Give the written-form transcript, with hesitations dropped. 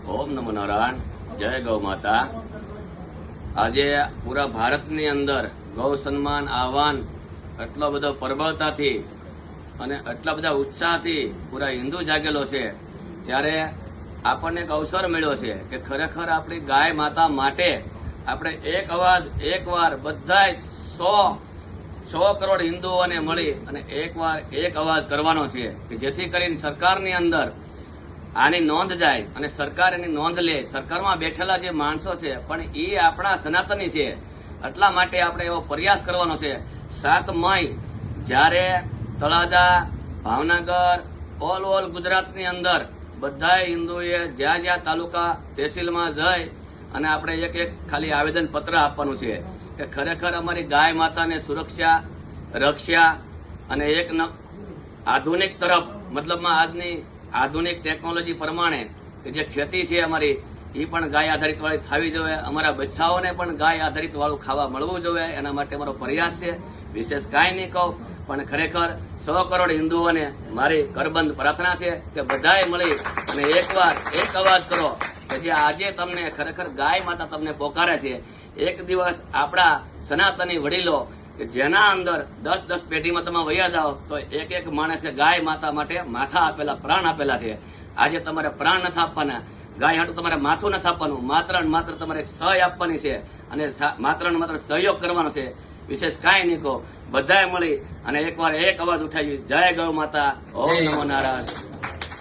ઓમ નમો નારાયણ. જય ગૌ માતા. આજે પૂરા ભારતની અંદર ગૌ સન્માન આહવાન એટલો બધો પ્રબળતાથી અને એટલા બધા ઉત્સાહથી પૂરા હિન્દુ જાગેલો છે, ત્યારે આપણને એક અવસર મળ્યો છે કે ખરેખર આપણી ગાય માતા માટે આપણે એક અવાજ એકવાર બધાય 100 કરોડ હિન્દુઓને મળી અને એકવાર એક અવાજ કરવાનો છે કે જેથી કરીને સરકારની અંદર આની નોંધ જાય અને સરકાર એની નોંધ લે. સરકારમાં બેઠેલા જે માણસો છે પણ એ આપણા સનાતની છે, એટલા માટે આપણે એવો પ્રયાસ કરવાનો છે. 7 મઈ જ્યારે તળાજા, ભાવનગર, ઓલ ગુજરાતની અંદર બધા હિન્દુએ જ્યાં જ્યાં તાલુકા તહેસીલમાં જઈ અને આપણે એક ખાલી આવેદન પત્ર આપવાનું છે કે ખરેખર અમારી ગાય માતાને સુરક્ષા, રક્ષા અને એક આધુનિક તરફ, મતલબમાં આજની આધુનિક ટેકનોલોજી પ્રમાણે કે જે ખેતી છે અમારી એ પણ ગાય આધારિત વાળી થવી જોઈએ. અમારા બચ્ચાઓને પણ ગાય આધારિત વાળું ખાવા મળવું જોઈએ. એના માટે અમારો પ્રયાસ છે. વિશેષ કાંઈ નહીં કહું, પણ ખરેખર 100 કરોડ હિન્દુઓને મારી કરબંધ પ્રાર્થના છે કે બધાએ મળી અને એકવાર એક અવાજ કરો કે જે આજે તમને ખરેખર ગાય માતા તમને પોકારે છે. એક દિવસ આપણા સનાતની વડીલો કે જેના અંદર 10 પેઢીમાં તમે વયા જાઓ તો એક માણસે ગાય માતા માટે માથા આપેલા, પ્રાણ આપેલા છે. આજે તમારે પ્રાણ નથી આપવાના, ગાય હાટું તમારે માથું નથી આપવાનું, માત્ર ને માત્ર તમારે એક સહી આપવાની છે અને માત્ર ને માત્ર સહયોગ કરવાનો છે. વિશેષ કાંઈ નહીં કહો, બધાએ મળી અને એકવાર એક અવાજ ઉઠાવી. જય ગૌ માતા. ઓમ નમો નારાયણ.